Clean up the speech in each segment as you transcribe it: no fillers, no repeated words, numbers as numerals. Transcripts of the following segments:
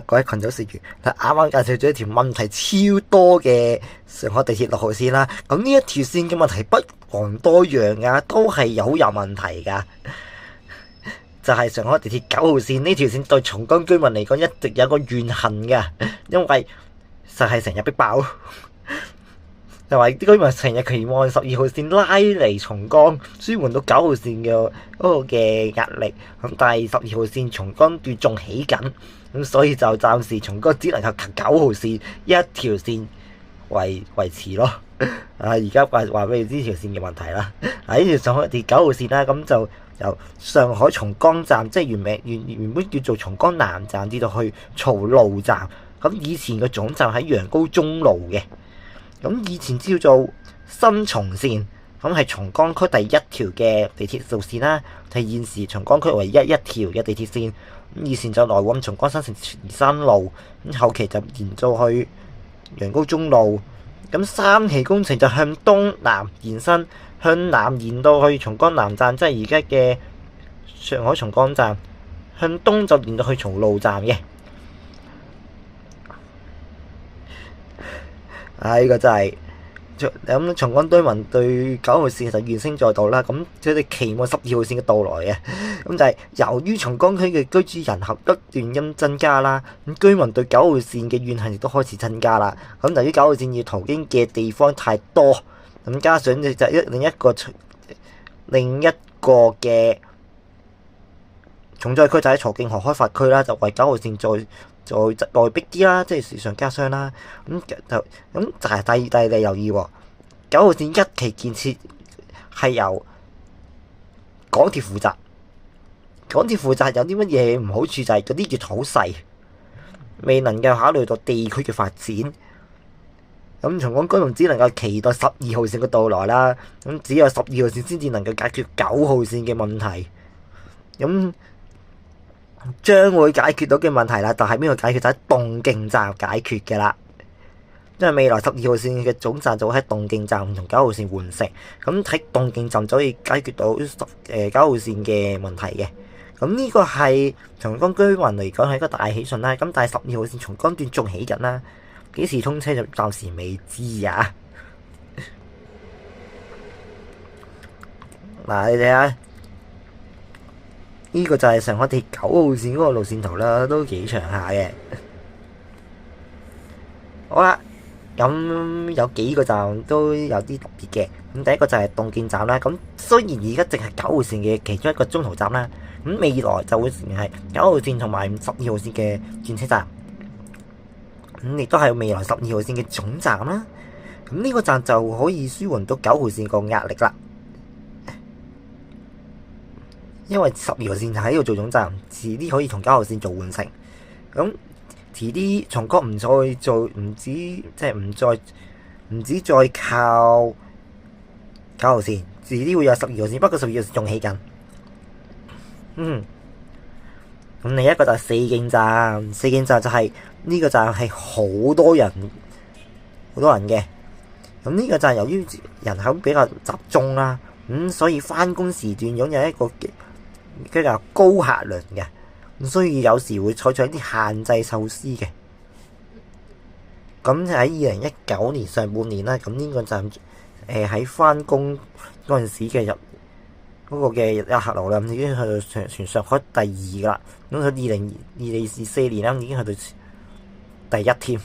各位群組成員，啱啱介紹咗一條問題超多嘅上海地鐵6號線啦。咁呢一條線嘅問題不遑多讓噶，都係有問題噶。就係上海地鐵9號線呢條線對松江居民嚟講一直有個怨恨噶，因為就係成日逼爆。就話啲居民成日期望12號線拉嚟松江，舒緩到9號線嘅嗰個嘅壓力。咁但係12號線松江段仲起緊，咁所以就暫時松江只能夠靠9號線一條線維持咯。而家話俾你知條線嘅問題啦。呢條上海地鐵9號線啦，咁就由上海松江站，即係原本叫做松江南站，至到去曹路站。咁以前嘅總站喺楊高中路嘅。咁以前叫做新松線，咁係松江區第一條嘅地鐵路線啦，係現時松江區唯一一條嘅地鐵線。咁以前就來往松江新城前山路，咁後期就延續去楊高中路。咁3期工程就向東南延伸，向南延到去松江南站，即係而家嘅上海松江站；向東就延到去曹路站嘅。呢個真係咁，松江居民對9號線就怨聲載道啦。咁佢哋期望12號線嘅到來嘅。咁就係由於松江區嘅居住人口不斷因增加啦，咁居民對9號線嘅怨恨亦都開始增加啦。咁由於9號線要途經嘅地方太多，咁加上就另一個嘅重災區就喺曹徑河開發區啦，就為9號線再內逼啲啦，即係雪上加霜啦。咁就係第二你留意喎，9號線一期建設係由港鐵負責。港鐵負責有啲乜嘢唔好處，就係嗰啲月好細，未能夠考慮到地區嘅發展。咁松江居民只能夠期待12號線嘅到來啦。咁只有12號線先至能夠解決9號線嘅問題。咁將會解決到嘅問題啦，但係邊個解決？就喺動徑站解決嘅啦。因為未來12號線嘅總站就會喺動徑站同9號線換乘，咁喺動徑站就可以解決到9號線嘅問題嘅。咁呢個係松江居民嚟講係一個大喜訊啦。咁但係12號線松江段仲起緊啦，幾時通車就暫時未知啊。嗱，你睇下。呢個就係上海地鐵9號線嗰個路線圖啦，都幾長下嘅。好啦，咁有幾個站都有啲特別嘅。咁第一個就係動徑站啦。咁雖然而家淨係9號線嘅其中一個中途站啦，咁未來就會成係9號線同埋12號線嘅轉車站。咁亦都係未來12號線嘅總站啦。咁呢個站就可以舒緩到9號線個壓力啦。因為12號線就喺度做總站，遲啲可以同9號線做換乘。咁遲啲松江唔再做，唔止再靠9號線，遲啲會有12號線。不過12號線仲起緊。咁另一個就係四徑站。四徑站就係呢個站係好多人嘅。咁呢個站由於人口比較集中啦，所以返工時段擁有一個比較高客量嘅，咁所以有時會採取一啲限制措施嘅。咁喺2019年上半年啦，咁呢個站喺返工嗰陣時嘅嗰個嘅客流量已經去到全上海第2噶啦。咁喺2024年啦，已經去到第1添。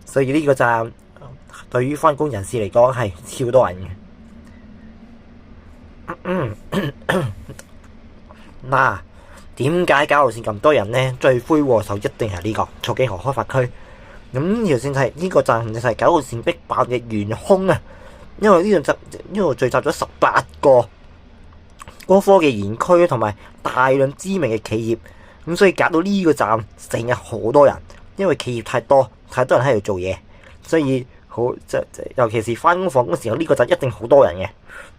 所以呢個站對於返工人士嚟講係超多人嘅。嗱，點解9號線咁多人呢？罪魁禍首一定係呢個曹徑河開發區。咁呢條線係呢個站就係9號線逼爆嘅元兇啊！因為呢度聚集咗18個高科技園區同埋大量知名嘅企業，咁所以搞到呢個站成日好多人，因為企業太多人喺度做嘢，所以尤其是返工放工時候，呢個站一定好多人嘅。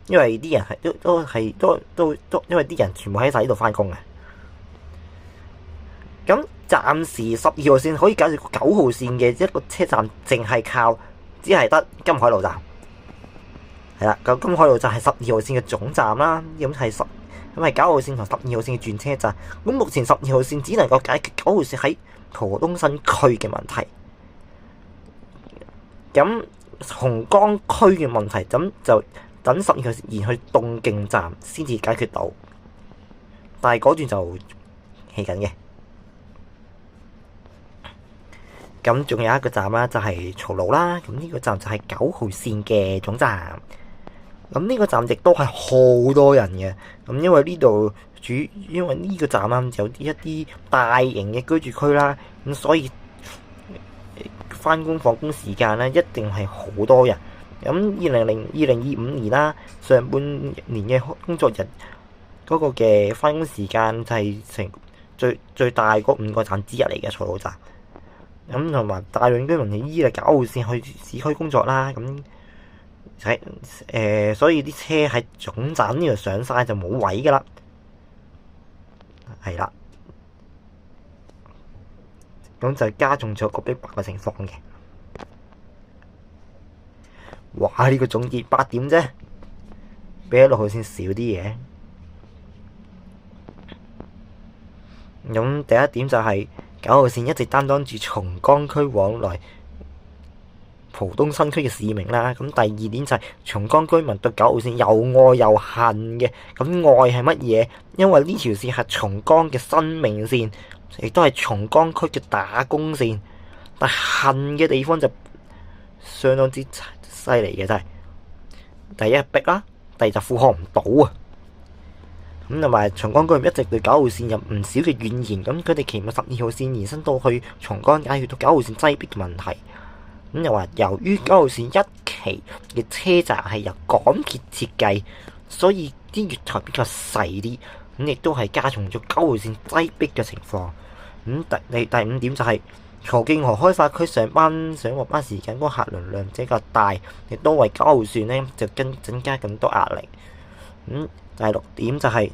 因為啲人係因為啲人全部喺晒呢度返工嘅。咁暫時12號線可以解決9號線嘅一個車站，淨係靠只係得金海路站。係啦，咁金海路站係12號線嘅總站啦。咁係咁係9號線同12號線嘅轉車站。咁目前12號線只能夠解決9號線喺浦東新區嘅問題。咁松江區嘅問題，咁就等12號線延去東徑站先至解決到。但係嗰段就起緊嘅。咁仲有一個站啦，就係曹路啦。咁呢個站就係9號線嘅總站。咁呢個站亦都係好多人嘅。咁因為呢個站啊有一啲大型嘅居住區啦，咁所以返工放工時間咧一定係好多人。咁2025年啦，上半年嘅工作日嗰個嘅返工時間就係成最大嗰5個站之一嚟嘅曹路站。咁同埋大量居民依9號線去市區工作啦，咁所以啲車喺總站呢度上晒就冇位噶啦，係啦，咁就加重咗個逼迫嘅情況嘅。哇！呢個總結8點啫，比6號線少啲嘢。咁第一點就係9號線一直擔當住松江區往來浦東新區嘅使命啦。咁第二點就係松江居民對9號線又愛又恨嘅。咁愛係乜嘢？因為呢條線係松江嘅生命線，亦都係松江區嘅打工線。但恨嘅地方就相當之犀利嘅，真係第一逼啦，第二就負荷唔到啊。咁同埋松江居民一直對9號線有唔少嘅怨言，咁佢哋期望12號線延伸到去松江，解決到9號線擠迫嘅問題。咁又話由於9號線一期嘅車站係由港鐵設計，所以啲月台比較細啲，咁亦都係加重咗9號線擠迫嘅情況。咁第5點就係曹競河開發區上落班時間嗰個客流量比較大，亦都為9號線呢就增加更多壓力。第6點就係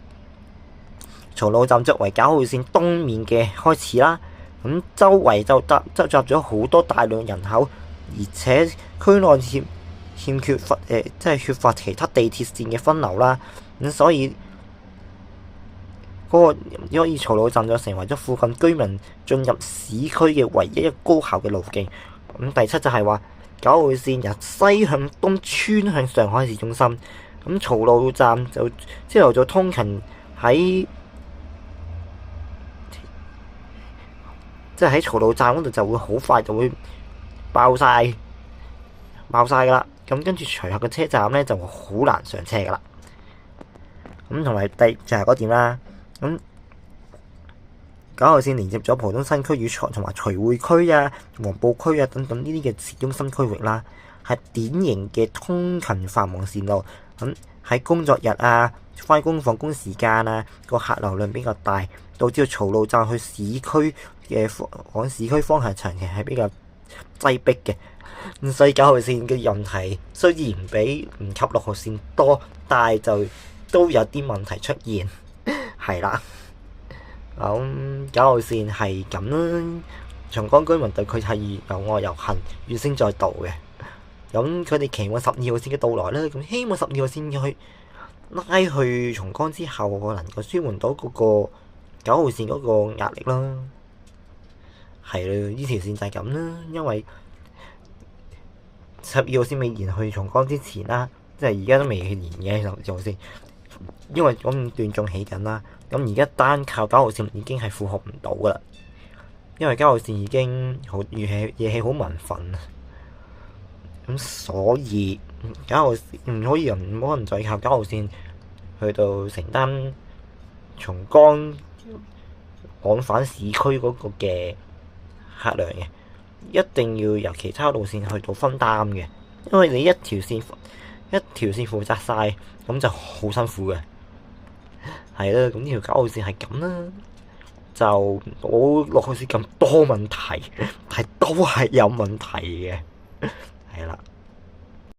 曹路站作為9號線東面嘅開始啦，咁周圍就集咗好多大量人口，而且區內缺乏其他地鐵線嘅分流啦，咁所以曹路站就成為咗附近居民進入市區嘅唯一高效嘅路徑。咁第7就係話9號線由西向東穿向上海市中心。咁曹路站就朝頭早通勤喺曹路站嗰度就會好快就會爆晒噶啦。咁跟住隨後嘅車站咧就好難上車噶啦。咁同埋就係嗰點啦。咁9號線連接咗浦東新區與同埋徐匯區啊、黃埔區啊等等呢啲嘅市中心區域啦，係典型嘅通勤繁忙線路。咁喺工作日啊、返工放工時間啊，個客流量比較大，導致曹路站去市區往市區方向長期係比較擠迫嘅。咁所以9號線嘅問題雖然唔及6號線多，但係就都有啲問題出現，係啦。咁9號線係咁啦，松江居民對佢係又愛又恨，怨聲載道嘅。咁佢哋期望12號線嘅到來咧，咁希望12號線去拉去松江之後，能夠舒緩到嗰個9號線嗰個壓力啦。係啦，呢條線就係咁啦，因為12號線未延去松江之前啦，即係而家都未延嘅12號線，因為嗰段仲起緊啦。咁而家單靠9號線已經係負荷唔到噶啦，因為9號線已經熱氣好民憤。咁所以9號線唔可能再靠9號線去到承擔松江往返市區嗰個嘅客量嘅，一定要由其他路線去到分擔嘅，因為你一條線負責晒，咁就好辛苦嘅。係啦，咁呢條9號線係咁啦，就冇6號線咁多問題，但係都係有問題嘅。